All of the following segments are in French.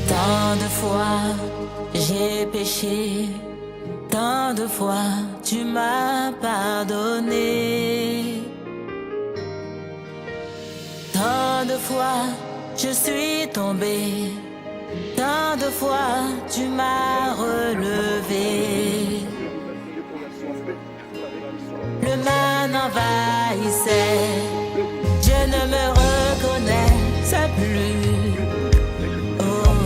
Tant de fois j'ai péché, tant de fois tu m'as pardonné. Tant de fois je suis tombé, tant de fois tu m'as relevé. Le mal m'envahissait, Dieu ne me reconnaissait plus. Oh,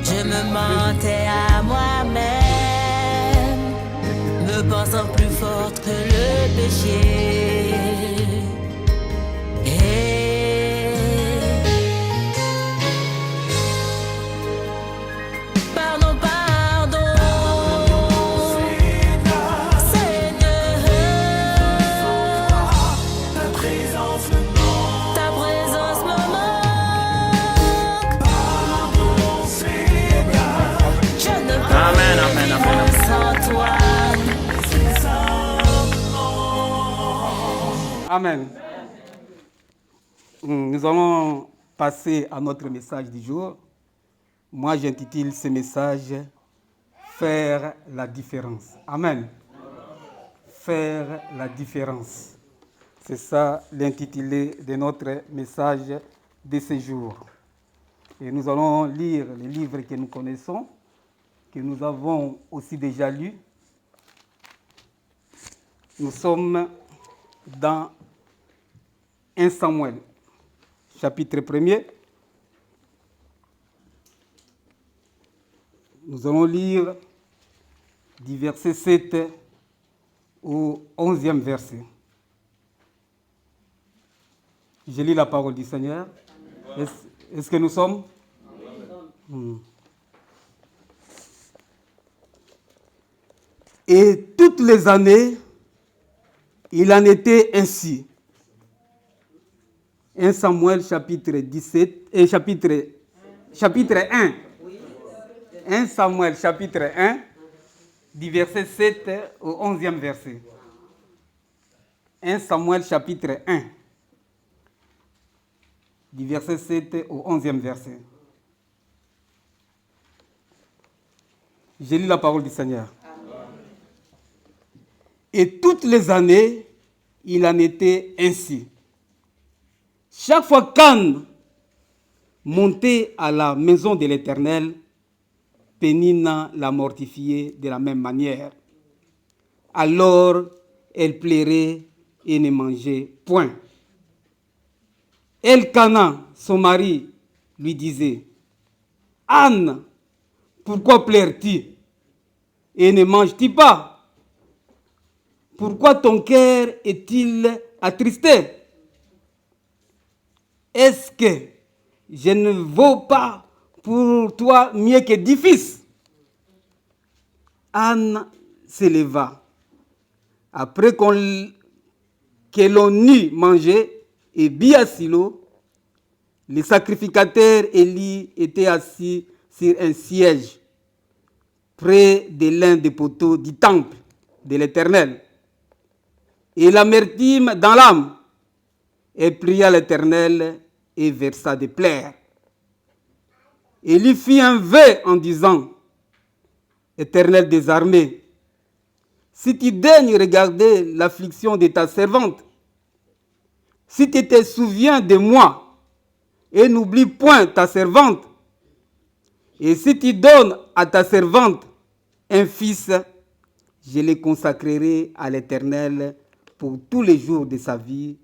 je me mentais à moi-même, me pensant plus forte que le péché. Pardon, pardon, Seigneur, ta présence me manque. Pardon, Seigneur, je ne peux vivre sans toi. Amen. Nous allons passer à notre message du jour. Moi, j'intitule ce message « Faire la différence ». Amen. Faire la différence. C'est ça l'intitulé de notre message de ce jour. Et nous allons lire les livres que nous connaissons, que nous avons aussi déjà lus. Nous sommes dans 1 Samuel, chapitre 1er. Nous allons lire du verset 7 au 11e verset. Je lis la parole du Seigneur. Est-ce que nous sommes? Et toutes les années, il en était ainsi. 1 Samuel chapitre 17 et chapitre 1. 1 Samuel chapitre 1, du verset 7 au 11e verset. 1 Samuel chapitre 1, du verset 7 au 11e verset. Je lis la parole du Seigneur. Et toutes les années, il en était ainsi. Chaque fois qu'Anne montait à la maison de l'Éternel, Pénina la mortifiait de la même manière. Alors, elle plairait et ne mangeait point. Elkana, son mari, lui disait, « Anne, pourquoi pleures-tu et ne manges-tu pas? Pourquoi ton cœur est-il attristé? Est-ce que je ne vaux pas pour toi mieux que 10 fils? » Anne se leva. Après que l'on eut mangé et bu à Silo, le sacrificateur Élie était assis sur un siège près de l'un des poteaux du temple de l'Éternel. Et l'amertume dans l'âme, elle pria l'Éternel et versa des pleurs. Élie fit un vœu en disant, « Éternel des armées, si tu daignes regarder l'affliction de ta servante, si tu te souviens de moi et n'oublie point ta servante, et si tu donnes à ta servante un fils, je le consacrerai à l'Éternel pour tous les jours de sa vie,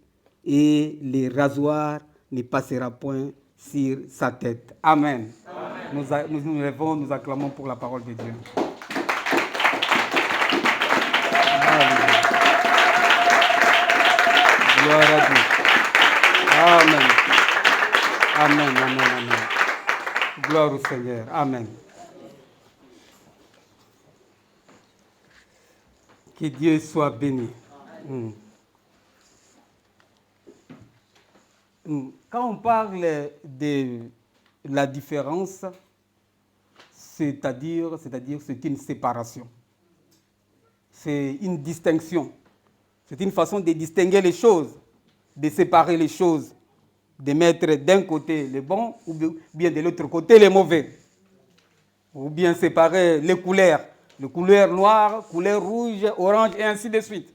et le rasoir ne passera point sur sa tête. » Amen. Amen. Nous nous levons, nous acclamons pour la parole de Dieu. Gloire à Dieu. Amen. Amen, amen, amen. Gloire au Seigneur. Amen. Que Dieu soit béni. Quand on parle de la différence, c'est-à-dire c'est une séparation. C'est une distinction. C'est une façon de distinguer les choses, de séparer les choses. de mettre d'un côté les bons ou bien de l'autre côté les mauvais. Ou bien séparer les couleurs noire, couleur rouge, orange et ainsi de suite,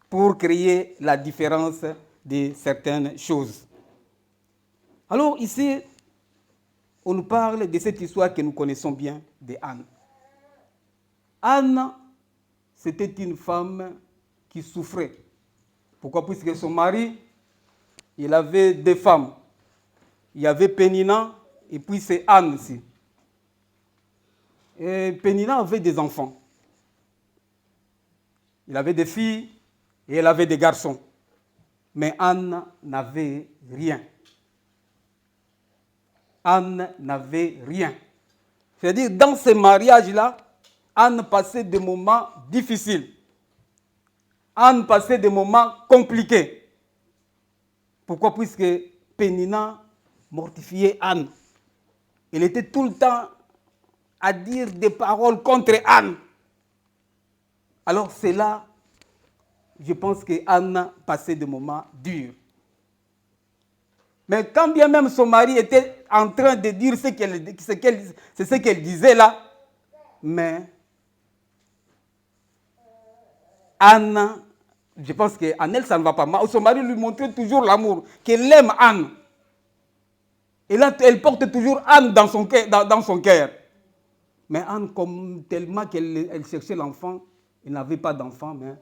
pour créer la différence de certaines choses. Alors ici, on nous parle de cette histoire que nous connaissons bien de Anne. Anne, c'était une femme qui souffrait. Pourquoi? Puisque son mari, il avait deux femmes. Il y avait Pénina et puis c'est Anne aussi. Et Pénina avait des enfants. Il avait des filles et elle avait des garçons. Mais Anne n'avait rien. Anne n'avait rien. C'est-à-dire, dans ce mariage-là, Anne passait des moments difficiles. Anne passait des moments compliqués. Pourquoi? Puisque Pénina mortifiait Anne. Elle était tout le temps à dire des paroles contre Anne. Alors c'est là, je pense que Anne passait des moments durs. Mais quand bien même son mari était en train de dire c'est ce qu'elle disait là, mais Anne, je pense qu'en elle, ça ne va pas. Son mari lui montrait toujours l'amour, qu'elle aime Anne. Et là, elle porte toujours Anne dans son cœur. Mais Anne, comme tellement qu'elle cherchait l'enfant, elle n'avait pas d'enfant, mais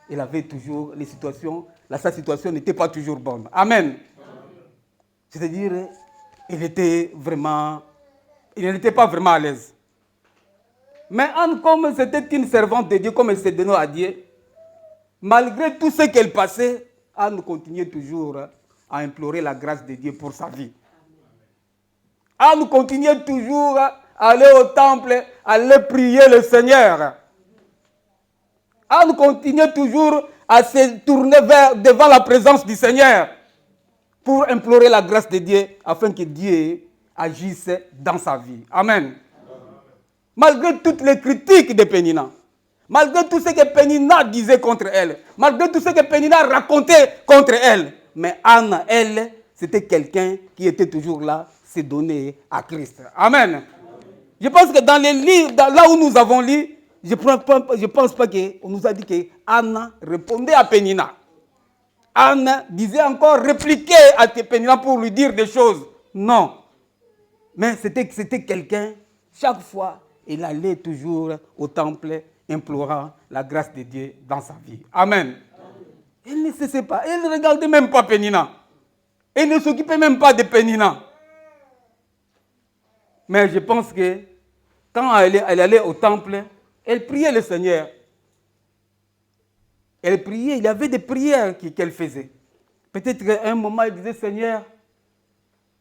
elle avait toujours les situations, sa situation n'était pas toujours bonne. Amen. C'est-à-dire, elle n'était pas vraiment à l'aise. Mais Anne, comme c'était une servante de Dieu, comme elle s'est donnée à Dieu, malgré tout ce qu'elle passait, Anne continuait toujours à implorer la grâce de Dieu pour sa vie. Anne continuait toujours à aller au temple, à aller prier le Seigneur. Anne continuait toujours à se tourner devant la présence du Seigneur pour implorer la grâce de Dieu afin que Dieu agisse dans sa vie. Amen. Malgré toutes les critiques de Pénina, malgré tout ce que Pénina disait contre elle, malgré tout ce que Pénina racontait contre elle, mais Anne, elle, c'était quelqu'un qui était toujours là, se donner à Christ. Amen. Je pense que dans les livres, là où nous avons lu, je ne pense pas qu'on nous a dit que Anne répondait à Pénina. Anne disait encore, répliquer à Pénina pour lui dire des choses. Non. Mais c'était quelqu'un, chaque fois, il allait toujours au temple, implorant la grâce de Dieu dans sa vie. Amen. Elle ne cessait pas. Elle ne regardait même pas Pénina. Elle ne s'occupait même pas de Pénina. Mais je pense que quand elle allait au temple, elle priait le Seigneur. Elle priait, il y avait des prières qu'elle faisait. Peut-être qu'à un moment, elle disait, Seigneur,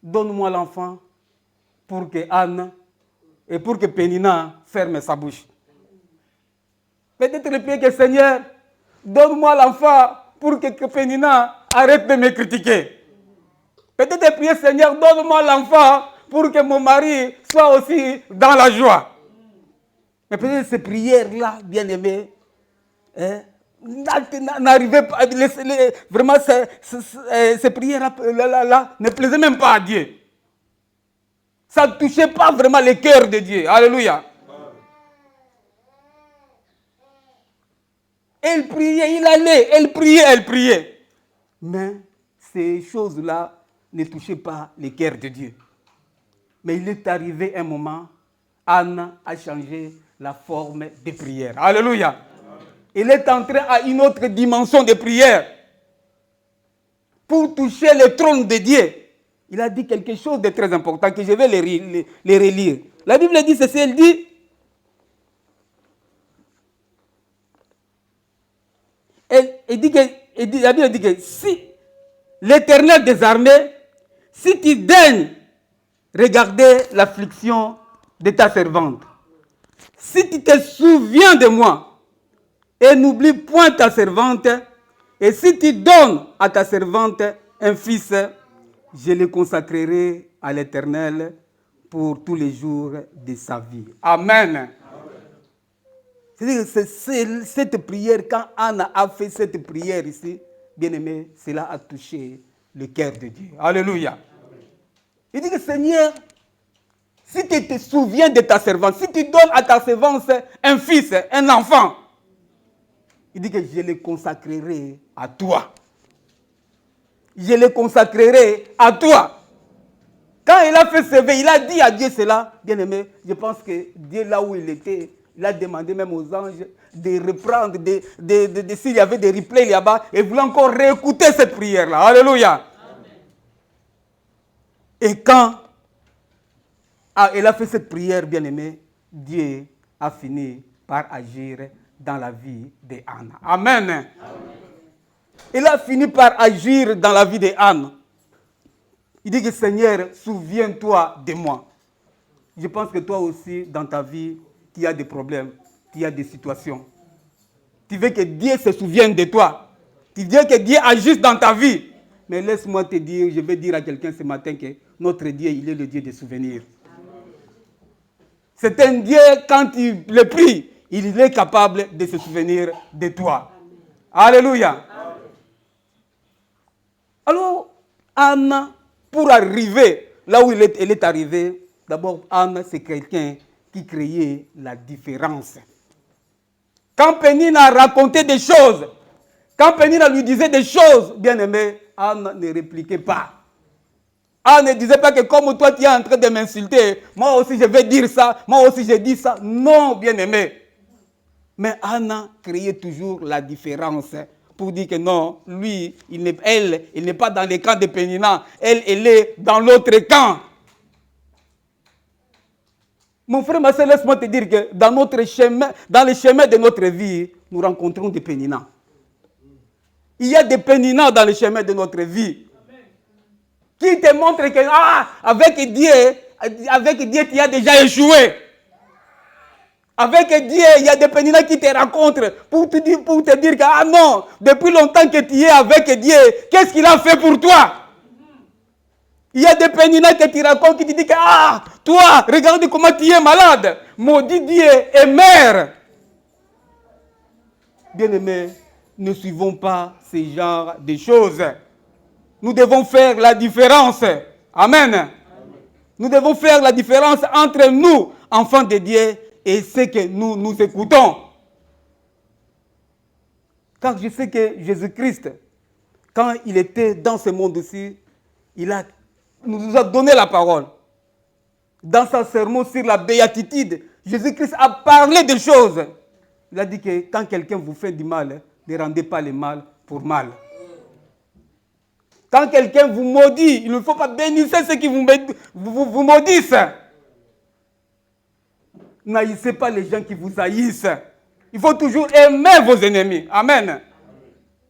donne-moi l'enfant pour que Anne et pour que Pénina ferme sa bouche. Peut-être qu'elle priait que Seigneur, donne-moi l'enfant pour que Pénina arrête de me critiquer. Peut-être qu'elle priait, Seigneur, donne-moi l'enfant pour que mon mari soit aussi dans la joie. Mais peut-être ces prières-là, bien aimées, n'arrivaient pas, vraiment ces prières-là ne plaisaient même pas à Dieu. Ça ne touchait pas vraiment le cœur de Dieu. Alléluia. Elle priait, il allait, elle priait. Mais ces choses-là ne touchaient pas le cœur de Dieu. Mais il est arrivé un moment, Anne a changé la forme des prières. Alléluia. Il est entré à une autre dimension de prière. Pour toucher le trône de Dieu, il a dit quelque chose de très important que je vais les relire. La Bible dit ceci, elle dit, la Bible dit que si l'Éternel des armées, si tu daignes regarder l'affliction de ta servante, si tu te souviens de moi, et n'oublie point ta servante, et si tu donnes à ta servante un fils, je le consacrerai à l'Éternel pour tous les jours de sa vie. Amen. C'est-à-dire que c'est cette prière, quand Anne a fait cette prière ici, bien aimé, cela a touché le cœur de Dieu. Alléluia. Il dit que Seigneur, si tu te souviens de ta servante, si tu donnes à ta servante un fils, un enfant, il dit que je le consacrerai à toi. Je le consacrerai à toi. Quand il a fait ce vœu, il a dit à Dieu cela, bien aimé, je pense que Dieu là où il était, il a demandé même aux anges de reprendre, s'il y avait des replays là-bas, et voulait encore réécouter cette prière-là. Alléluia. Amen. Et quand il a fait cette prière, bien aimé, Dieu a fini par agir dans la vie d'Anne. Amen. Amen. Il a fini par agir dans la vie d'Anne. Il dit que Seigneur, souviens-toi de moi. Je pense que toi aussi, dans ta vie, tu as des problèmes, tu as des situations. Tu veux que Dieu se souvienne de toi. Tu veux que Dieu agisse dans ta vie. Mais laisse-moi te dire, je vais dire à quelqu'un ce matin que notre Dieu, il est le Dieu des souvenirs. C'est un Dieu, quand tu le pries, il est capable de se souvenir de toi. Alléluia. Alors, Anne, pour arriver là où elle est arrivée, d'abord, Anne, c'est quelqu'un qui créait la différence. Quand Pénina racontait des choses, quand Pénina lui disait des choses, bien aimé, Anne ne répliquait pas. Anne ne disait pas que comme toi tu es en train de m'insulter, moi aussi je vais dire ça, moi aussi je dis ça. Non, bien aimé. Mais Anne créait toujours la différence pour dire que non, lui, il n'est pas dans le camp de Pénina, elle est dans l'autre camp. Mon frère, ma soeur, laisse-moi te dire que dans le chemin de notre vie, nous rencontrons des Péninas. Il y a des Péninas dans le chemin de notre vie qui te montrent que avec Dieu, tu as déjà échoué. Avec Dieu, il y a des Péninas qui te rencontrent pour te dire que non, depuis longtemps que tu es avec Dieu, qu'est-ce qu'il a fait pour toi? Il y a des Péninas qui te racontent, qui te disent que toi, regarde comment tu es malade. Maudit Dieu et mère. Bien-aimés, ne suivons pas ce genre de choses. Nous devons faire la différence. Amen. Amen. Nous devons faire la différence entre nous, enfants de Dieu, et ce que nous écoutons. Car je sais que Jésus-Christ, quand il était dans ce monde-ci, il nous a donné la parole. Dans son sermon sur la béatitude, Jésus-Christ a parlé des choses. Il a dit que quand quelqu'un vous fait du mal, ne rendez pas le mal pour mal. Quand quelqu'un vous maudit, il ne faut pas bénir ceux qui vous maudissent. N'haïssez pas les gens qui vous haïssent. Il faut toujours aimer vos ennemis. Amen.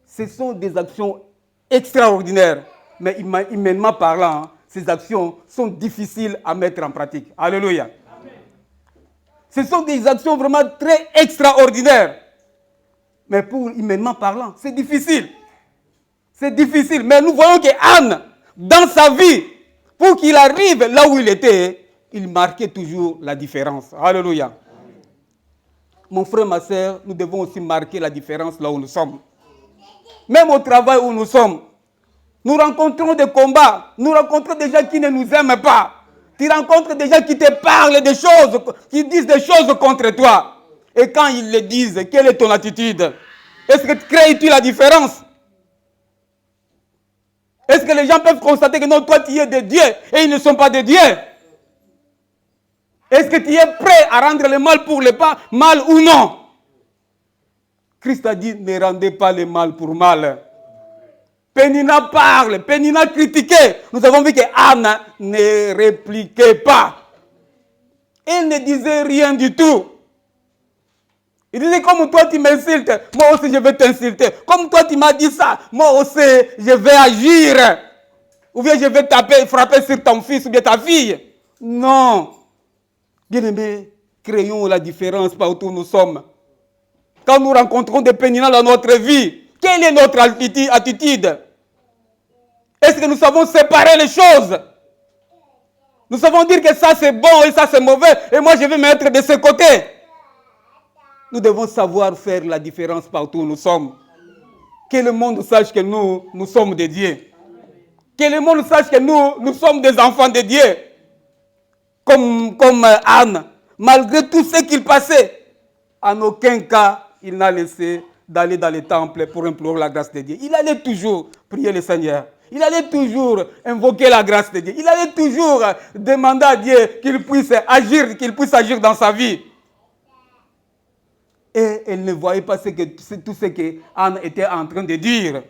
Ce sont des actions extraordinaires. Mais humainement parlant, ces actions sont difficiles à mettre en pratique. Alléluia. Amen. Ce sont des actions vraiment très extraordinaires. Mais pour humainement parlant, c'est difficile. C'est difficile. Mais nous voyons que Anne, dans sa vie, pour qu'il arrive là où il était, il marquait toujours la différence. Alléluia. Amen. Mon frère, ma soeur, nous devons aussi marquer la différence là où nous sommes. Même au travail où nous sommes, nous rencontrons des combats, nous rencontrons des gens qui ne nous aiment pas. Tu rencontres des gens qui te parlent des choses, qui disent des choses contre toi. Et quand ils le disent, quelle est ton attitude? Est-ce que crées-tu la différence? Est-ce que les gens peuvent constater que non, toi tu es de Dieu et ils ne sont pas de Dieu? Est-ce que tu es prêt à rendre le mal pour le mal ou non? Christ a dit, ne rendez pas le mal pour mal. Pénina parle, Pénina critiquait. Nous avons vu que Anne ne répliquait pas. Elle ne disait rien du tout. Il disait, comme toi tu m'insultes, moi aussi je vais t'insulter. Comme toi tu m'as dit ça, moi aussi je vais agir. Ou bien je vais frapper sur ton fils ou bien ta fille. Non. Bien-aimés, créons la différence partout où nous sommes. Quand nous rencontrons des Péninas dans notre vie, quelle est notre attitude? Est-ce que nous savons séparer les choses? Nous savons dire que ça c'est bon et ça c'est mauvais et moi je vais me mettre de ce côté. Nous devons savoir faire la différence partout où nous sommes. Que le monde sache que nous sommes de Dieu. Que le monde sache que nous sommes des enfants de Dieu. Comme Anne, malgré tout ce qu'il passait, en aucun cas, il n'a laissé d'aller dans les temples pour implorer la grâce de Dieu. Il allait toujours prier le Seigneur. Il allait toujours invoquer la grâce de Dieu. Il allait toujours demander à Dieu qu'il puisse agir dans sa vie. Et elle ne voyait pas tout ce que Anne était en train de dire.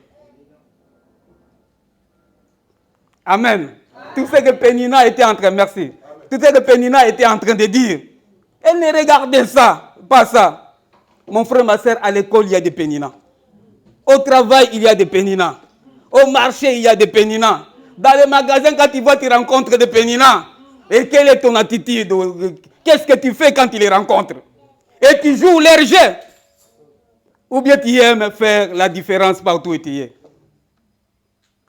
Amen. Tout ce que Pénina était en train, merci. Tout ce que Pénina était en train de dire. Elle ne regardait pas ça. Mon frère, ma soeur, à l'école, il y a des Pénina. Au travail, il y a des Pénina. Au marché, il y a des Pénina. Dans les magasins, quand tu vois, tu rencontres des Pénina. Et quelle est ton attitude? Qu'est-ce que tu fais quand tu les rencontres? Et tu joues leur jeu. Ou bien tu aimes faire la différence partout où tu es.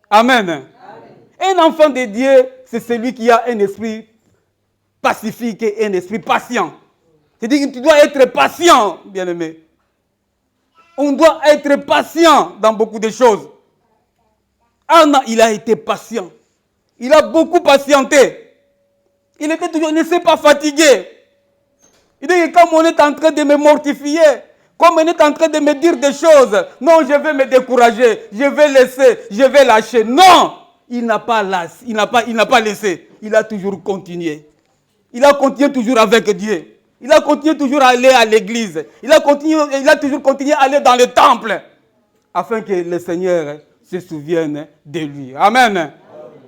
Amen. Un enfant de Dieu, c'est celui qui a un esprit pacifique et un esprit patient. C'est-à-dire que tu dois être patient, bien-aimé. On doit être patient dans beaucoup de choses. Anna, il a été patient. Il a beaucoup patienté. Il ne s'est pas fatigué. Il dit que comme on est en train de me mortifier, comme on est en train de me dire des choses, non, je vais me décourager, je vais laisser, je vais lâcher. Non! Il n'a pas laissé. Il a toujours continué. Il a continué toujours avec Dieu. Il a continué toujours à aller à l'église. Il a toujours continué à aller dans le temple. Afin que le Seigneur se souvienne de lui. Amen. Amen.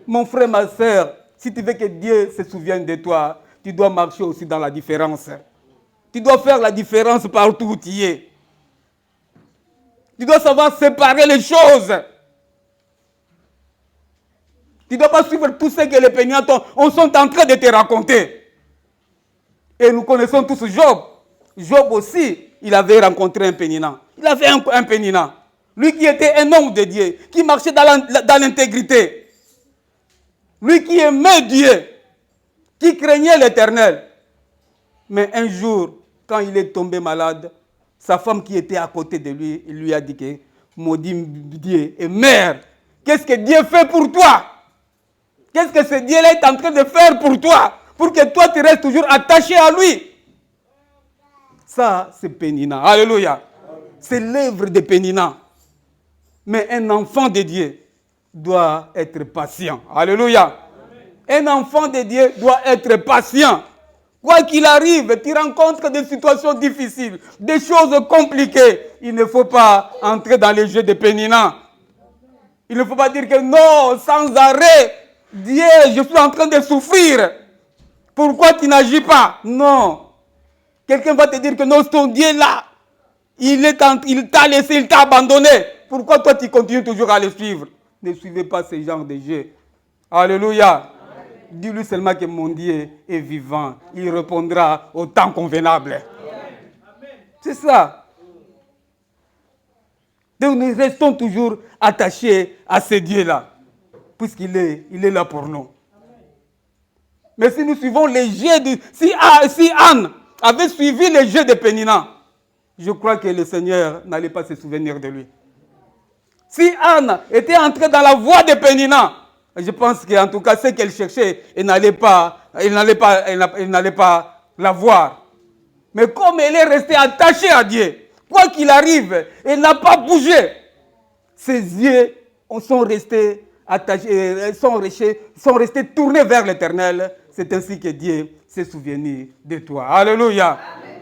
Mon frère, ma soeur, si tu veux que Dieu se souvienne de toi, tu dois marcher aussi dans la différence. Tu dois faire la différence partout où tu es. Tu dois savoir séparer les choses. Tu ne dois pas suivre tout ce que les Péninas sont en train de te raconter. Et nous connaissons tous Job. Job aussi, il avait rencontré un Pénina. Il avait un Pénina. Lui qui était un homme de Dieu, qui marchait dans l'intégrité. Lui qui aimait Dieu, qui craignait l'Éternel. Mais un jour, quand il est tombé malade, sa femme qui était à côté de lui, il lui a dit que, maudit Dieu et mère, qu'est-ce que Dieu fait pour toi? Qu'est-ce que ce Dieu-là est en train de faire pour toi? Pour que toi, tu restes toujours attaché à lui. Ça, c'est Pénina. Alléluia. C'est l'œuvre de Pénina. Mais un enfant de Dieu doit être patient. Alléluia. Un enfant de Dieu doit être patient. Quoi qu'il arrive, tu rencontres des situations difficiles, des choses compliquées. Il ne faut pas entrer dans les jeux de Pénina. Il ne faut pas dire que non, sans arrêt, Dieu, je suis en train de souffrir. Pourquoi tu n'agis pas? Non. Quelqu'un va te dire que non, ton Dieu là, il t'a laissé, il t'a abandonné. Pourquoi toi tu continues toujours à le suivre? Ne suivez pas ce genre de jeu. Alléluia. Dis-lui seulement que mon Dieu est vivant. Il répondra au temps convenable. C'est ça. Donc nous restons toujours attachés à ce Dieu-là. Puisqu'il est là pour nous. Mais si nous suivons les jeux de... Si Anne avait suivi les jeux de Pénina, je crois que le Seigneur n'allait pas se souvenir de lui. Si Anne était entrée dans la voie de Pénina, je pense qu'en tout cas, ce qu'elle cherchait, elle n'allait pas la voir. Mais comme elle est restée attachée à Dieu, quoi qu'il arrive, elle n'a pas bougé. Ses yeux sont restés attachés, sont restés tournés vers l'Éternel. C'est ainsi que Dieu s'est souvenu de toi. Alléluia. Amen.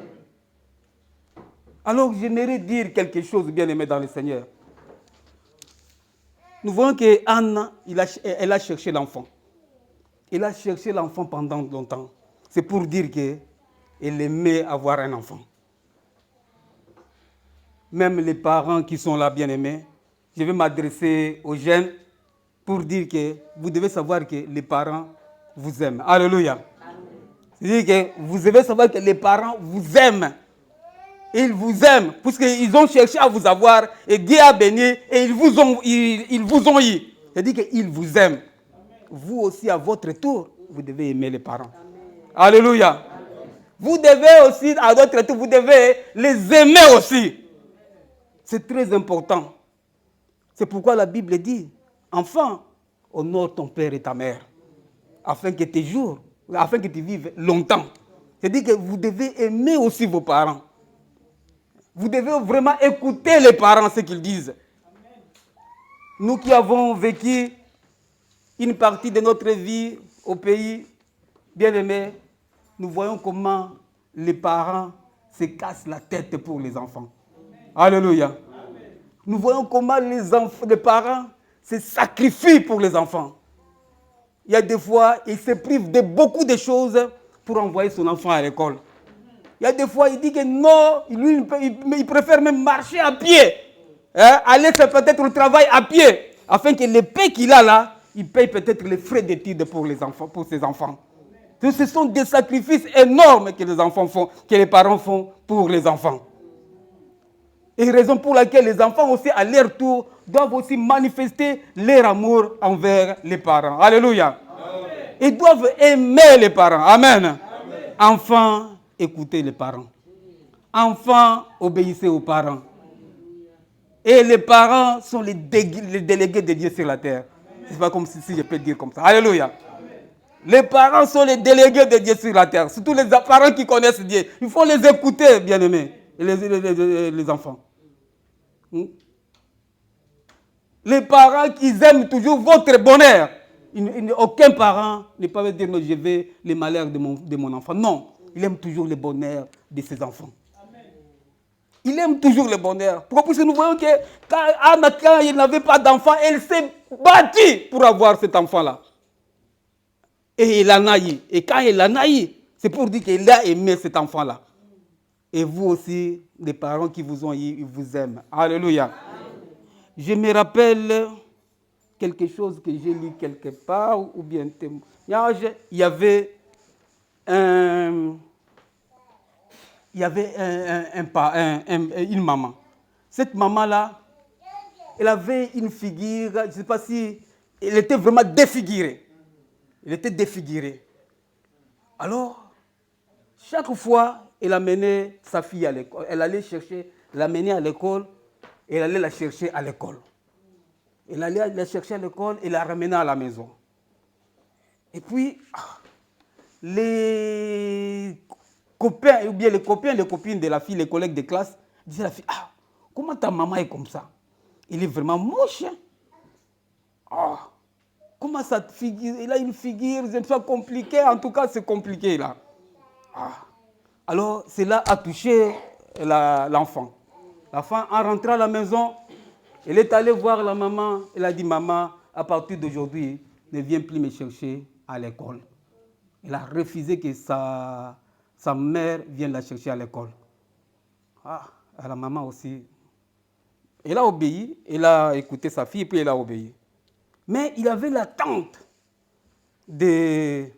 Alors, j'aimerais dire quelque chose, bien-aimé dans le Seigneur. Nous voyons qu'Anne, elle a cherché l'enfant. Elle a cherché l'enfant pendant longtemps. C'est pour dire qu'elle aimait avoir un enfant. Même les parents qui sont là, bien-aimés, je vais m'adresser aux jeunes pour dire que vous devez savoir que les parents vous aiment. Alléluia. C'est-à-dire que vous devez savoir que les parents vous aiment. Ils vous aiment, puisqu'ils ont cherché à vous avoir, et Dieu a béni, et ils vous ont eu. C'est-à-dire qu'ils vous aiment. Vous aussi, à votre tour, vous devez aimer les parents. Amen. Alléluia. Amen. Vous devez aussi, à votre tour, vous devez les aimer aussi. C'est très important. C'est pourquoi la Bible dit, enfant, honore ton père et ta mère, afin que tu vives longtemps. C'est-à-dire que vous devez aimer aussi vos parents. Vous devez vraiment écouter les parents, ce qu'ils disent. Nous qui avons vécu une partie de notre vie au pays, bien-aimés, nous voyons comment les parents se cassent la tête pour les enfants. Alléluia. Amen. Nous voyons comment les parents se sacrifient pour les enfants. Il y a des fois, ils se privent de beaucoup de choses pour envoyer son enfant à l'école. Il y a des fois, il dit que non, lui, il préfère même marcher à pied. Aller faire peut-être au travail à pied, afin que les paix qu'il a là, il paye peut-être les frais d'études pour les enfants, pour ses enfants. Donc, ce sont des sacrifices énormes que les enfants font, que les parents font pour les enfants. Et raison pour laquelle les enfants aussi, à leur tour, doivent aussi manifester leur amour envers les parents. Alléluia. Amen. Ils doivent aimer les parents. Amen. Amen. Enfants, écoutez les parents. Enfants, obéissez aux parents. Et les parents sont les délégués de Dieu sur la terre. C'est pas comme si je peux dire comme ça. Alléluia. Amen. Les parents sont les délégués de Dieu sur la terre. Surtout les parents qui connaissent Dieu. Il faut les écouter, bien-aimés. Les enfants. Les parents qui aiment toujours votre bonheur. Aucun parent ne peut dire non, je veux les malheurs de mon enfant. Non, il aime toujours le bonheur de ses enfants. Amen. Il aime toujours le bonheur. Pourquoi? Parce que nous voyons que quand il n'avait pas d'enfant, elle s'est battue pour avoir cet enfant-là. Et il a naï. Et quand il a naï, c'est pour dire qu'il a aimé cet enfant-là. Et vous aussi, les parents qui vous ont eu, ils vous aiment. Alléluia. Amen. Je me rappelle quelque chose que j'ai lu quelque part, ou bien témoignage. Il y avait une maman. Cette maman-là, elle avait une figure, je ne sais pas si, elle était vraiment défigurée. Elle était défigurée. Alors, chaque fois, elle amenait sa fille à l'école. Elle allait chercher, l'amener à l'école, et elle allait la chercher à l'école. Elle allait la chercher à l'école et la ramener à la maison. Et puis, les copains, ou bien les copains, les copines de la fille, les collègues de classe, disaient à la fille, comment ta maman est comme ça? Elle est vraiment moche. Hein? Comment ça figure? Elle a une figure, c'est pas compliqué, en tout cas c'est compliqué là. Alors, cela a touché l'enfant. L'enfant, en rentrant à la maison, elle est allée voir la maman. Elle a dit, maman, à partir d'aujourd'hui, ne viens plus me chercher à l'école. Elle a refusé que sa mère vienne la chercher à l'école. La maman aussi. Elle a obéi, elle a écouté sa fille, puis elle a obéi. Mais il avait l'attente de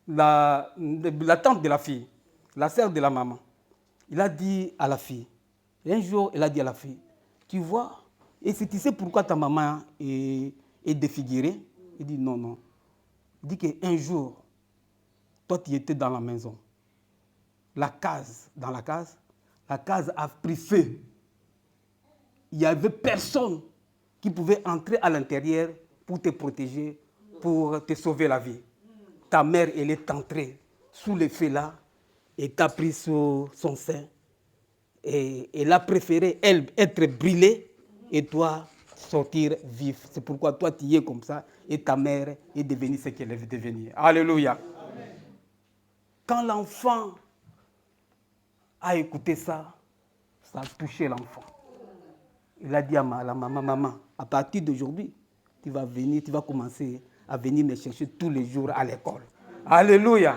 la fille, la sœur de la maman. Il a dit à la fille, un jour, il a dit à la fille, tu vois, et si tu sais pourquoi ta maman est défigurée? Il dit non. Il dit qu'un jour, toi tu étais dans la maison. La case a pris feu. Il n'y avait personne qui pouvait entrer à l'intérieur pour te protéger, pour te sauver la vie. Ta mère, elle est entrée sous le feu là et t'a pris sous son sein. Et elle a préféré, elle, être brûlée et toi sortir vif. C'est pourquoi toi, tu es comme ça et ta mère est devenue ce qu'elle est devenue. Alléluia. Amen. Quand l'enfant a écouté ça, ça a touché l'enfant. Il a dit à la maman, maman, à partir d'aujourd'hui, tu vas commencer à venir me chercher tous les jours à l'école. Alléluia.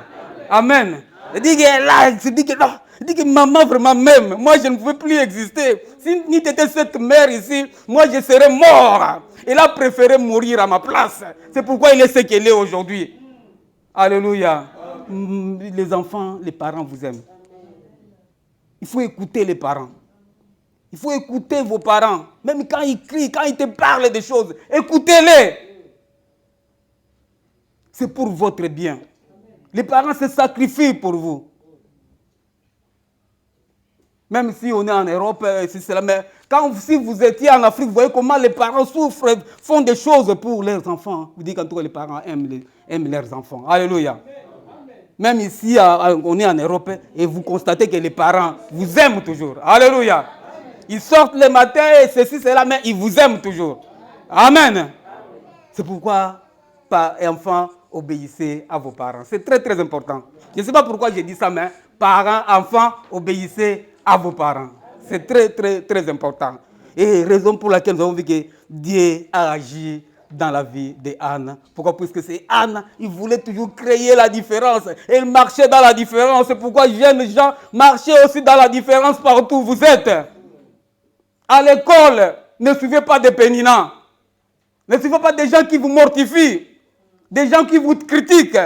Amen. Il dit que maman vraiment même, moi je ne pouvais plus exister. Si tu étais cette mère ici, moi je serais mort. Elle a préféré mourir à ma place. C'est pourquoi il est ce qu'elle est aujourd'hui. Alléluia. Les enfants, les parents vous aiment. Il faut écouter les parents. Il faut écouter vos parents. Même quand ils crient, quand ils te parlent des choses, écoutez-les. C'est pour votre bien. Les parents se sacrifient pour vous. Même si on est en Europe, c'est cela, mais Si vous étiez en Afrique, vous voyez comment les parents souffrent, font des choses pour leurs enfants. Vous dites qu'en tout cas, les parents aiment leurs enfants. Alléluia. Même ici, on est en Europe et vous constatez que les parents vous aiment toujours. Alléluia. Ils sortent le matin et ceci, cela, mais ils vous aiment toujours. Amen. C'est pourquoi, enfants, obéissez à vos parents. C'est très, très important. Je ne sais pas pourquoi j'ai dit ça, mais parents, enfants, obéissez à vos parents. C'est très, très, très important. Et raison pour laquelle nous avons vu que Dieu a agi dans la vie d'Anne. Pourquoi? Puisque c'est Anne, il voulait toujours créer la différence. Elle marchait dans la différence. C'est pourquoi jeunes gens, marchez aussi dans la différence partout où vous êtes. À l'école, ne suivez pas des péninants. Ne suivez pas des gens qui vous mortifient. Des gens qui vous critiquent.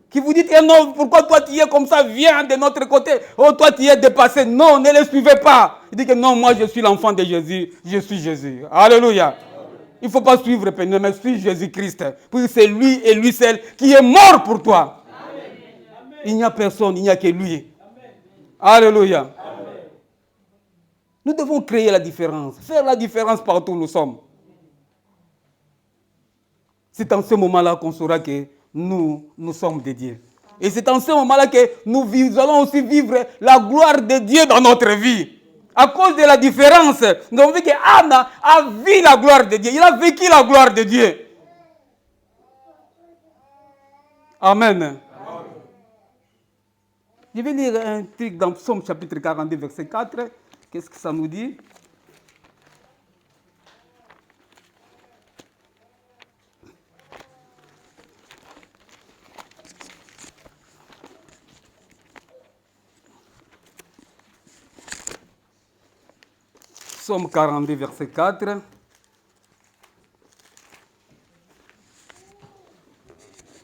Qui vous disent, eh non, pourquoi toi tu es comme ça, viens de notre côté. Oh, toi tu es dépassé. Non, ne les suivez pas. Il dit que non, moi je suis l'enfant de Jésus. Je suis Jésus. Alléluia. Il ne faut pas suivre Pénin, mais suivre Jésus-Christ. Puis c'est lui et lui seul qui est mort pour toi. Amen. Il n'y a personne, il n'y a que lui. Amen. Alléluia. Amen. Nous devons créer la différence, faire la différence partout où nous sommes. C'est en ce moment-là qu'on saura que nous sommes de Dieu. Et c'est en ce moment-là que nous allons aussi vivre la gloire de Dieu dans notre vie. À cause de la différence, nous avons vu qu'Anna a vu la gloire de Dieu. Il a vécu la gloire de Dieu. Amen. Amen. Je vais lire un truc dans Psaume chapitre 42, verset 4. Qu'est-ce que ça nous dit? Psaume 42, verset 4.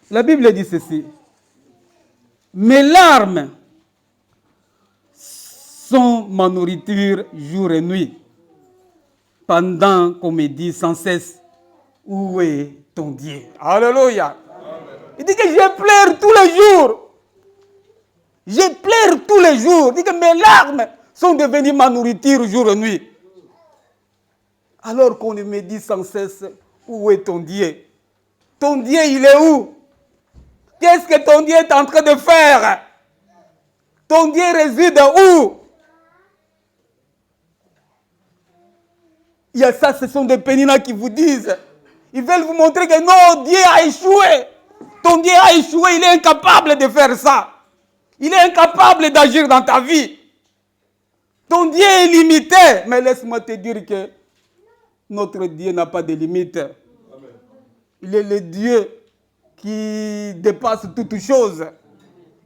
La Bible dit ceci. Mes larmes sont ma nourriture jour et nuit, pendant qu'on me dit sans cesse, où est ton Dieu? Alléluia. Il dit que je pleure tous les jours. Je pleure tous les jours. Il dit que mes larmes sont devenues ma nourriture jour et nuit. Alors qu'on me dit sans cesse, où est ton Dieu? Ton Dieu, il est où? Qu'est-ce que ton Dieu est en train de faire? Ton Dieu réside où? Il y a ça, ce sont des péninats qui vous disent. Ils veulent vous montrer que non, Dieu a échoué. Ton Dieu a échoué, il est incapable de faire ça. Il est incapable d'agir dans ta vie. Ton Dieu est limité. Mais laisse-moi te dire que notre Dieu n'a pas de limite. Il est le Dieu qui dépasse toutes choses.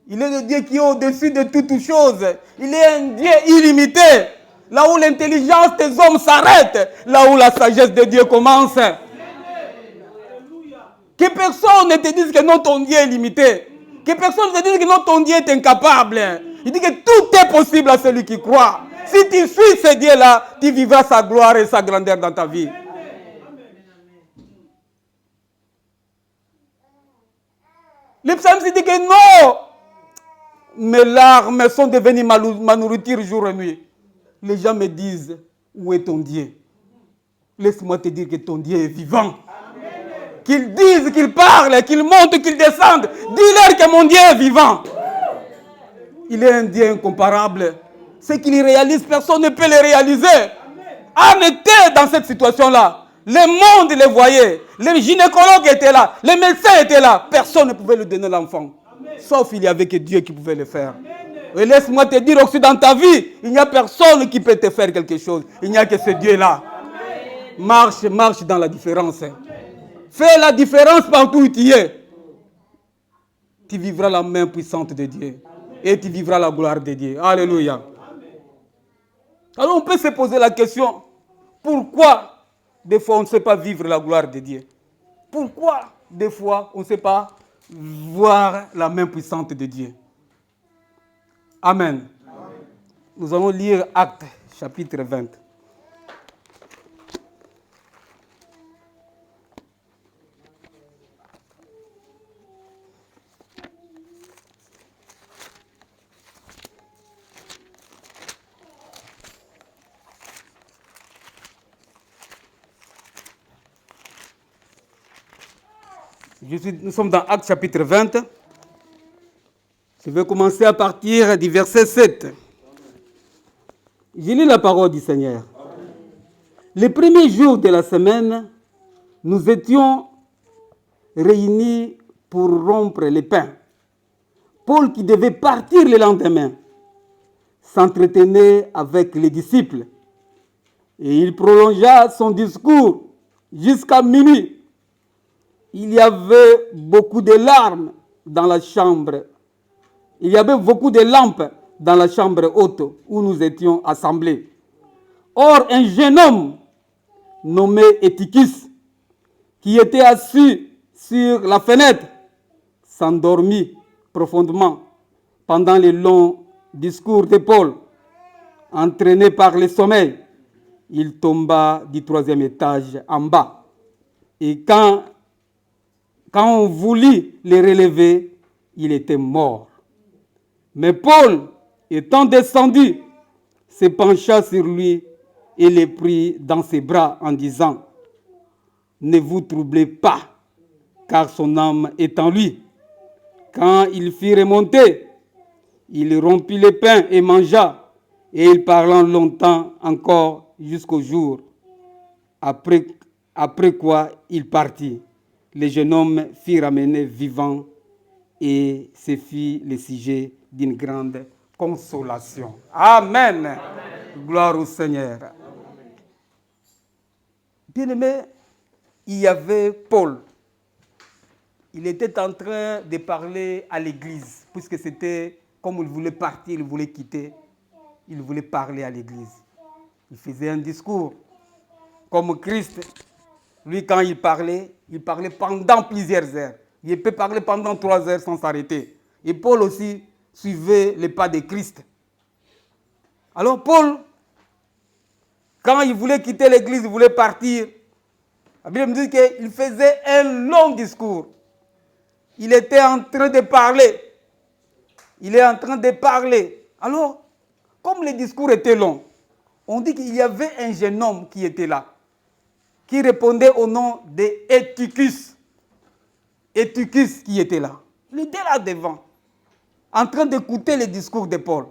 Il est le Dieu qui est au-dessus de toutes choses. Il est un Dieu illimité. Là où l'intelligence des hommes s'arrête, là où la sagesse de Dieu commence. Que personne ne te dise que non, ton Dieu est limité. Que personne ne te dise que non, ton Dieu est incapable. Il dit que tout est possible à celui qui croit. Si tu suis ce Dieu-là, tu vivras sa gloire et sa grandeur dans ta vie. Le psalmiste dit que non, mes larmes sont devenues ma nourriture jour et nuit. Les gens me disent, où est ton Dieu? Laisse-moi te dire que ton Dieu est vivant. Qu'ils disent, qu'ils parlent, qu'ils montent, qu'ils descendent. Dis-leur que mon Dieu est vivant. Il est un Dieu incomparable. Ce qu'il réalise, personne ne peut le réaliser. Anne était dans cette situation-là. Le monde les voyait. Les gynécologues étaient là. Les médecins étaient là. Personne ne pouvait lui donner l'enfant. Sauf il y avait que Dieu qui pouvait le faire. Et laisse-moi te dire aussi dans ta vie, il n'y a personne qui peut te faire quelque chose. Il n'y a que ce Dieu-là. Marche dans la différence. Fais la différence partout où tu es. Tu vivras la main puissante de Dieu. Et tu vivras la gloire de Dieu. Alléluia. Alors on peut se poser la question, pourquoi des fois on ne sait pas vivre la gloire de Dieu? Pourquoi des fois on ne sait pas voir la main puissante de Dieu? Amen. Nous allons lire Actes, chapitre 20. Nous sommes dans Actes chapitre 20. Je vais commencer à partir du verset 7. Je lis la parole du Seigneur. Les premiers jours de la semaine, nous étions réunis pour rompre les pains. Paul, qui devait partir le lendemain, s'entretenait avec les disciples et il prolongea son discours jusqu'à minuit. Il y avait beaucoup de larmes dans la chambre. Il y avait beaucoup de lampes dans la chambre haute où nous étions assemblés. Or, un jeune homme nommé Eutychus, qui était assis sur la fenêtre, s'endormit profondément pendant les longs discours de Paul. Entraîné par le sommeil, il tomba du 3e étage en bas. Et quand on voulut le relever, il était mort. Mais Paul, étant descendu, se pencha sur lui et le prit dans ses bras en disant, « Ne vous troublez pas, car son âme est en lui. » Quand il fit remonter, il rompit le pain et mangea, et il parla longtemps encore jusqu'au jour. Après quoi il partit. Le jeune homme fut ramené vivant et ce fut le sujet d'une grande consolation. Amen. Amen. Gloire au Seigneur. Bien-aimé, il y avait Paul. Il était en train de parler à l'église, puisque c'était comme il voulait partir, il voulait quitter, il voulait parler à l'église. Il faisait un discours. Comme Christ, lui, quand il parlait pendant plusieurs heures. Il peut parler pendant 3 heures sans s'arrêter. Et Paul aussi suivait les pas de Christ. Alors Paul, quand il voulait quitter l'église, il voulait partir, la Bible me dit qu'il faisait un long discours. Il était en train de parler. Il est en train de parler. Alors, comme le discours était long, on dit qu'il y avait un jeune homme qui était là, qui répondait au nom d'Eutychus. Eutychus qui était là. Il était là devant, en train d'écouter le discours de Paul.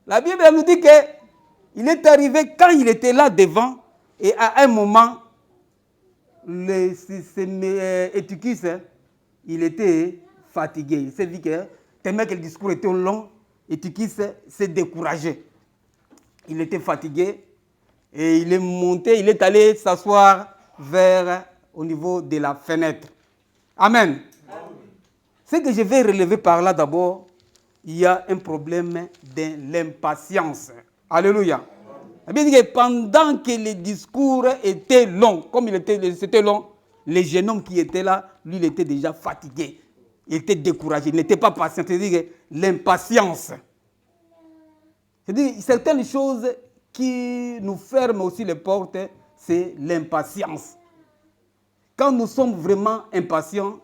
La Bible nous dit qu'il est arrivé quand il était là devant, et à un moment, Eutychus, il était fatigué. Il s'est dit que tellement que le discours était long, Eutychus s'est découragé. Il était fatigué et il est monté, il est allé s'asseoir au niveau de la fenêtre. Amen. Ce que je vais relever par là d'abord, il y a un problème de l'impatience. Alléluia. C'est-à-dire que pendant que le discours était long, comme c'était long, le jeune homme qui était là, lui, il était déjà fatigué. Il était découragé, il n'était pas patient. C'est-à-dire que l'impatience. C'est-à-dire certaines choses qui nous ferment aussi les portes, c'est l'impatience. Quand nous sommes vraiment impatients,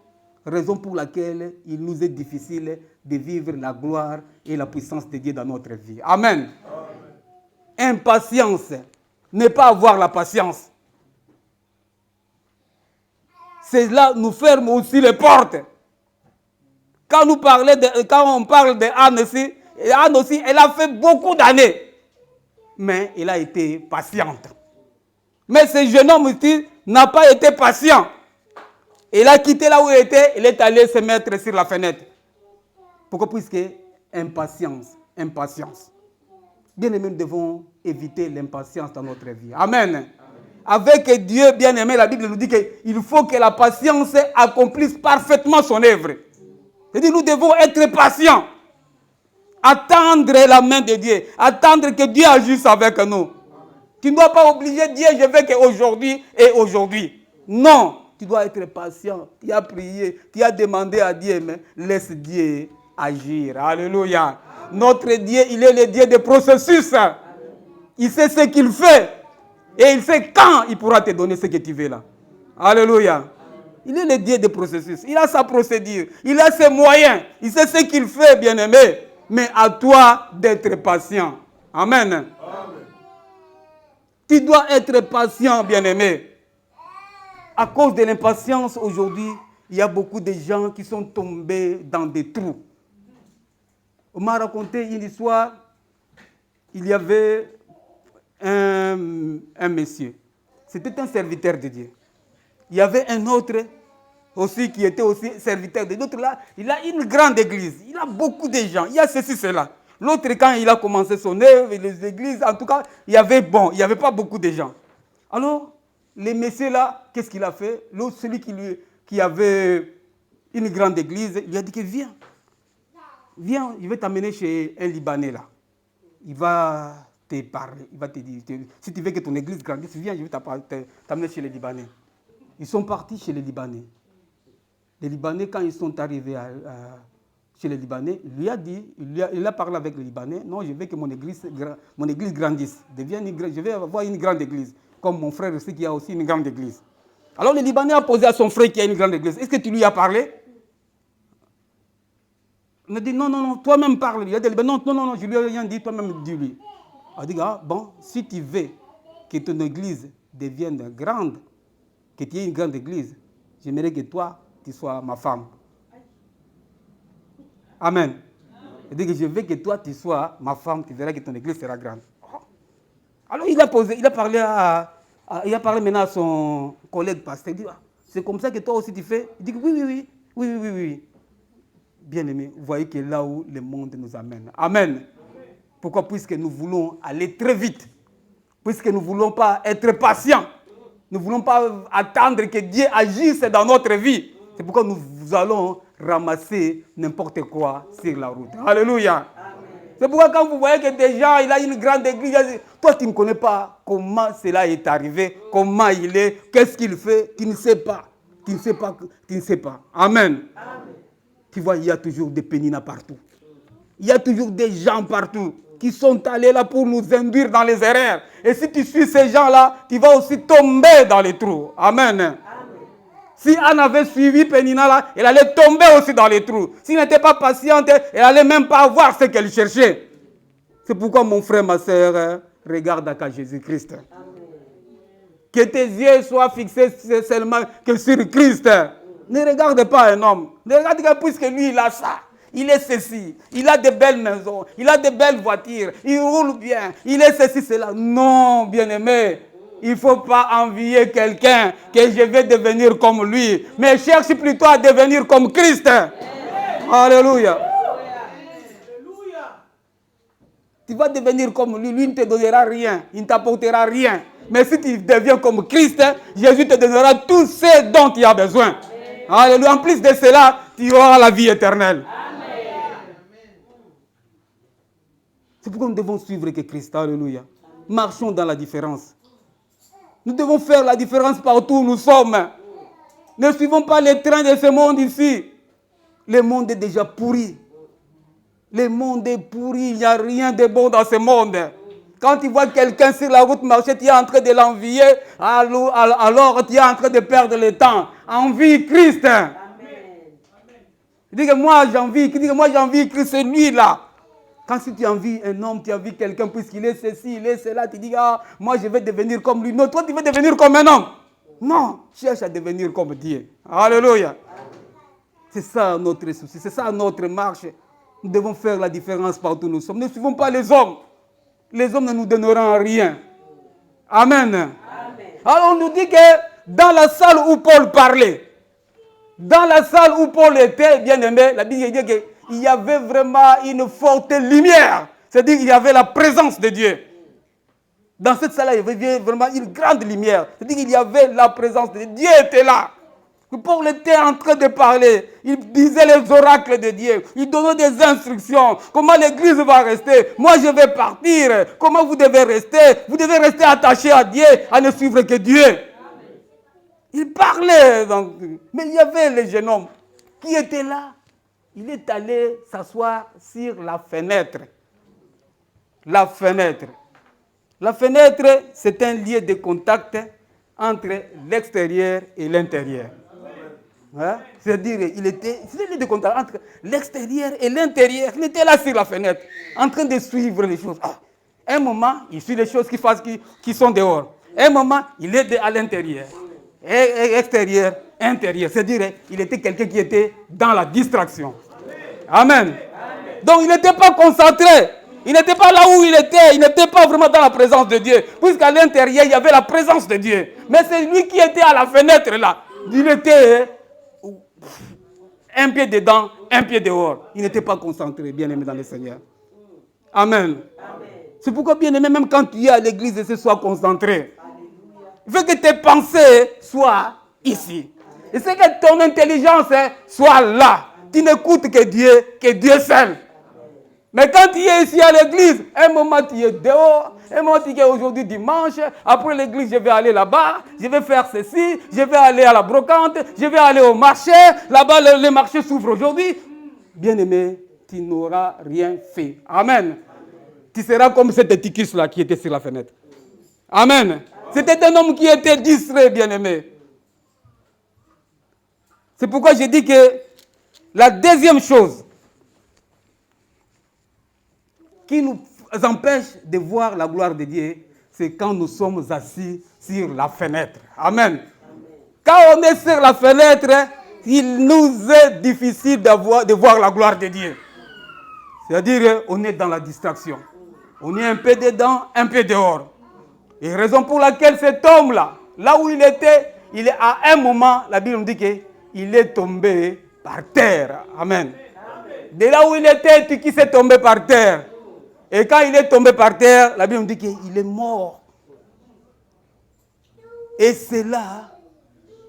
raison pour laquelle il nous est difficile de vivre la gloire et la puissance de Dieu dans notre vie. Amen. Amen. Impatience, ne pas avoir la patience. Cela nous ferme aussi les portes. Quand on parle de Anne aussi, elle a fait beaucoup d'années. Mais elle a été patiente. Mais ce jeune homme aussi n'a pas été patient. Il a quitté là où il était, il est allé se mettre sur la fenêtre. Pourquoi? Puisque impatience. Bien-aimés, nous devons éviter l'impatience dans notre vie. Amen. Amen. Avec Dieu, bien-aimé, la Bible nous dit qu'il faut que la patience accomplisse parfaitement son œuvre. C'est-à-dire nous devons être patients. Attendre la main de Dieu. Attendre que Dieu agisse avec nous. Tu ne dois pas obliger Dieu, je veux qu'aujourd'hui et aujourd'hui. Non, tu dois être patient. Tu as prié, tu as demandé à Dieu, mais laisse Dieu agir. Alléluia. Notre Dieu, il est le Dieu des processus. Il sait ce qu'il fait. Et il sait quand il pourra te donner ce que tu veux là. Alléluia. Il est le Dieu des processus. Il a sa procédure. Il a ses moyens. Il sait ce qu'il fait, bien-aimé. Mais à toi d'être patient. Amen. Amen. Tu dois être patient, bien-aimé. À cause de l'impatience, aujourd'hui, il y a beaucoup de gens qui sont tombés dans des trous. On m'a raconté une histoire. Il y avait un monsieur. C'était un serviteur de Dieu. Il y avait un autre aussi qui était aussi serviteur de Dieu. L'autre là, il a une grande église. Il a beaucoup de gens. Il y a ceci, cela. L'autre, quand il a commencé son œuvre, les églises, en tout cas, il n'y avait pas beaucoup de gens. Alors, le monsieur là, qu'est-ce qu'il a fait? L'autre, celui qui avait une grande église, il lui a dit que viens, je vais t'amener chez un Libanais là. Il va te parler, il va te dire, si tu veux que ton église grandisse, viens, je vais t'amener chez les Libanais. Ils sont partis chez les Libanais. Les Libanais, quand ils sont arrivés chez les Libanais, il a parlé avec les Libanais. Non, je veux que mon église grandisse. Je vais avoir une grande église. Comme mon frère aussi qui a aussi une grande église. Alors le Libanais a posé à son frère qui a une grande église. Est-ce que tu lui as parlé? Il m'a dit non, toi-même parle. Il a dit non, je lui ai rien dit, toi-même dis-lui. Il a dit, bon, si tu veux que ton église devienne grande, que tu aies une grande église, j'aimerais que toi, tu sois ma femme. Amen. Il dit que je veux que toi, tu sois ma femme, tu verras que ton église sera grande. Alors il a parlé maintenant à son collègue pasteur. Il dit, c'est comme ça que toi aussi tu fais? Il dit, oui. Bien aimé, vous voyez que là où le monde nous amène. Amen. Pourquoi? Puisque nous voulons aller très vite. Puisque nous ne voulons pas être patients. Nous ne voulons pas attendre que Dieu agisse dans notre vie. C'est pourquoi nous allons ramasser n'importe quoi sur la route. Alléluia. Amen. C'est pourquoi quand vous voyez que des gens, il a une grande église, toi tu ne connais pas comment cela est arrivé, comment il est, qu'est-ce qu'il fait, tu ne sais pas. Amen. Amen. Tu vois, il y a toujours des péninas partout. Il y a toujours des gens partout qui sont allés là pour nous induire dans les erreurs. Et si tu suis ces gens-là, tu vas aussi tomber dans les trous. Amen. Amen. Si Anne avait suivi Pénina là, elle allait tomber aussi dans les trous. S'il n'était pas patiente, elle n'allait même pas avoir ce qu'elle cherchait. C'est pourquoi mon frère, ma soeur, regarde à Jésus-Christ. Amen. Que tes yeux soient fixés seulement que sur Christ. Ne regarde pas un homme. Ne regarde que puisque lui, il a ça. Il est ceci. Il a de belles maisons. Il a de belles voitures. Il roule bien. Il est ceci, cela. Non, bien-aimé. Il ne faut pas envier quelqu'un que je vais devenir comme lui. Mais cherche plutôt à devenir comme Christ. Alléluia. Tu vas devenir comme lui. Lui ne te donnera rien. Il ne t'apportera rien. Mais si tu deviens comme Christ, Jésus te donnera tout ce dont tu as besoin. Alléluia. En plus de cela, tu auras la vie éternelle. Amen. C'est pourquoi nous devons suivre que Christ. Alléluia. Marchons dans la différence. Nous devons faire la différence partout où nous sommes. Ne suivons pas les trains de ce monde ici. Le monde est déjà pourri. Le monde est pourri. Il n'y a rien de bon dans ce monde. Quand tu vois quelqu'un sur la route marcher, tu es en train de l'envier, alors tu es en train de perdre le temps. Envie Christ. Amen. Il dit que moi j'envie Christ, c'est lui-là. Quand si tu envies un homme, tu envies quelqu'un puisqu'il est ceci, il est cela, tu dis, moi je vais devenir comme lui. Non, toi tu veux devenir comme un homme. Non, cherche à devenir comme Dieu. Alléluia. Amen. C'est ça notre souci, c'est ça notre marche. Nous devons faire la différence partout où nous sommes. Ne suivons pas les hommes. Les hommes ne nous donneront rien. Amen. Amen. Alors on nous dit que dans la salle où Paul parlait, dans la salle où Paul était, bien aimé, la Bible dit qu'il y avait vraiment une forte lumière. C'est-à-dire qu'il y avait la présence de Dieu. Dans cette salle-là, il y avait vraiment une grande lumière. C'est-à-dire qu'il y avait la présence de Dieu. Dieu était là. Paul était en train de parler. Il disait les oracles de Dieu. Il donnait des instructions. Comment l'église va rester. Moi, je vais partir. Comment vous devez rester. Vous devez rester attaché à Dieu, à ne suivre que Dieu. Il parlait. Donc, mais il y avait le jeune homme qui était là. Il est allé s'asseoir sur la fenêtre. La fenêtre. La fenêtre, c'est un lieu de contact entre l'extérieur et l'intérieur. Hein? C'est-à-dire, c'était un lieu de contact entre l'extérieur et l'intérieur. Il était là sur la fenêtre, en train de suivre les choses. Un moment, il suit les choses qui sont dehors. Un moment, il est à l'intérieur. Et extérieur, intérieur. C'est-à-dire, il était quelqu'un qui était dans la distraction. Amen. Donc, il n'était pas concentré. Il n'était pas là où il était. Il n'était pas vraiment dans la présence de Dieu. Puisqu'à l'intérieur, il y avait la présence de Dieu. Mais c'est lui qui était à la fenêtre là. Il était un pied dedans, un pied dehors. Il n'était pas concentré, bien-aimé dans le Seigneur. Amen. C'est pourquoi, bien-aimé, même quand tu es à l'église, sois concentré. Il faut que tes pensées soient ici. Et c'est que ton intelligence soit là. Tu n'écoutes que Dieu seul. Mais quand tu es ici à l'église, un moment tu es dehors, un moment tu es aujourd'hui dimanche, après l'église je vais aller là-bas, je vais faire ceci, je vais aller à la brocante, je vais aller au marché, là-bas le marché s'ouvre aujourd'hui. Bien-aimé, tu n'auras rien fait. Amen. Tu seras comme cet éticus-là qui était sur la fenêtre. Amen. C'était un homme qui était distrait, bien-aimé. C'est pourquoi j'ai dit que la deuxième chose qui nous empêche de voir la gloire de Dieu, c'est quand nous sommes assis sur la fenêtre. Amen. Quand on est sur la fenêtre, il nous est difficile de voir la gloire de Dieu. C'est-à-dire, on est dans la distraction. On est un peu dedans, un peu dehors. Et raison pour laquelle cet homme-là, là où il était, à un moment, la Bible nous dit qu'il est tombé par terre. Amen. De là où il était, qui s'est tombé par terre. Et quand il est tombé par terre, la Bible nous dit qu'il est mort. Et c'est là,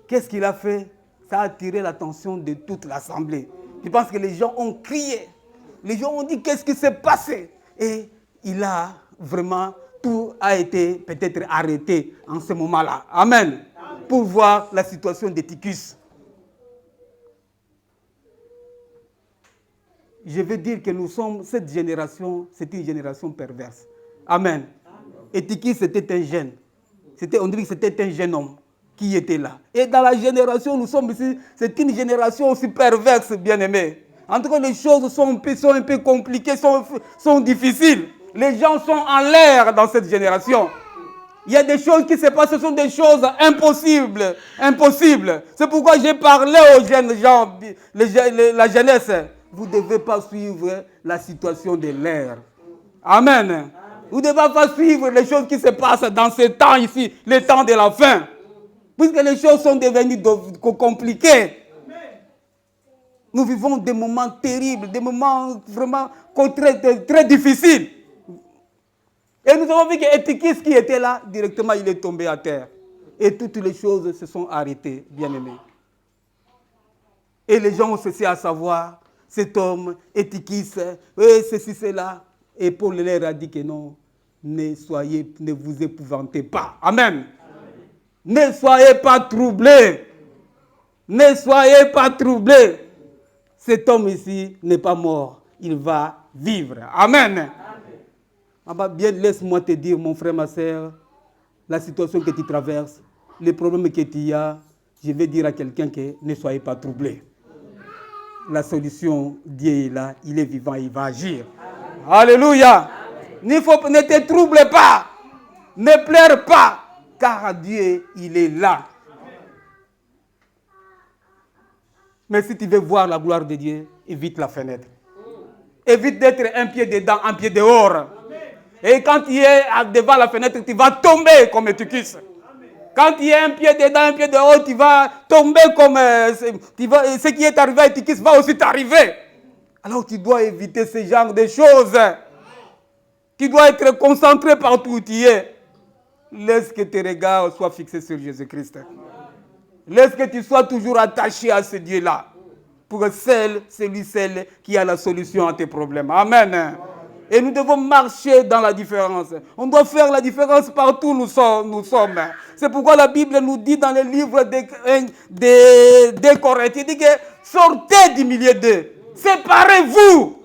qu'est-ce qu'il a fait? Ça a attiré l'attention de toute l'assemblée. Je pense que les gens ont crié. Les gens ont dit qu'est-ce qui s'est passé? Et il a vraiment, tout a été peut-être arrêté en ce moment-là. Amen. Pour voir la situation d'Éticus. Je veux dire que nous sommes, cette génération, c'est une génération perverse. Amen. Éticus, c'était un jeune. On dirait que c'était un jeune homme qui était là. Et dans la génération, nous sommes ici, c'est une génération aussi perverse, bien-aimés. En tout cas, les choses sont un peu compliquées, sont difficiles. Les gens sont en l'air dans cette génération. Il y a des choses qui se passent, ce sont des choses impossibles. Impossibles. C'est pourquoi j'ai parlé aux jeunes gens, la jeunesse. Vous ne devez pas suivre la situation de l'air. Amen. Vous ne devez pas suivre les choses qui se passent dans ces temps ici, les temps de la fin. Puisque les choses sont devenues compliquées. Nous vivons des moments terribles, des moments vraiment très, très difficiles. Et nous avons vu qu'Éticus qui était là, directement il est tombé à terre. Et toutes les choses se sont arrêtées, bien-aimés. Et les gens ont cessé à savoir, cet homme, Éticus, ceci, cela. Et Paul leur a dit que non, ne vous épouvantez pas. Amen. Ne soyez pas troublés. Ne soyez pas troublés. Cet homme ici n'est pas mort. Il va vivre. Amen. Bien, laisse-moi te dire, mon frère, ma soeur, la situation que tu traverses, les problèmes que tu as, je vais dire à quelqu'un que ne soyez pas troublés. La solution, Dieu est là, il est vivant, il va agir. Alléluia. Ne te trouble pas. Ne pleure pas. Car Dieu, il est là. Mais si tu veux voir la gloire de Dieu, évite la fenêtre. Évite d'être un pied dedans, un pied dehors. Et quand tu es devant la fenêtre, tu vas tomber comme Éticus. Quand tu es un pied dedans, un pied dehors, tu vas tomber comme... ce qui est arrivé à Éticus va aussi t'arriver. Alors tu dois éviter ce genre de choses. Tu dois être concentré partout où tu es. Laisse que tes regards soient fixés sur Jésus-Christ. Laisse que tu sois toujours attaché à ce Dieu-là. Pour celle qui a la solution à tes problèmes. Amen. Et nous devons marcher dans la différence. On doit faire la différence partout où nous sommes. C'est pourquoi la Bible nous dit dans le livre des Corinthiens, il dit que sortez du milieu d'eux. Séparez-vous.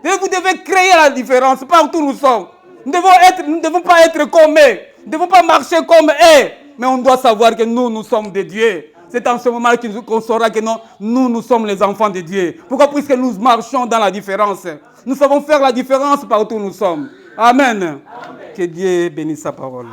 Et vous devez créer la différence partout où nous sommes. Nous ne devons pas être comme eux. Nous ne devons pas marcher comme eux. Mais on doit savoir que nous sommes de Dieu. C'est en ce moment qu'on saura que nous sommes les enfants de Dieu. Pourquoi? Puisque nous marchons dans la différence. Nous savons faire la différence partout où nous sommes. Amen. Amen. Que Dieu bénisse sa parole.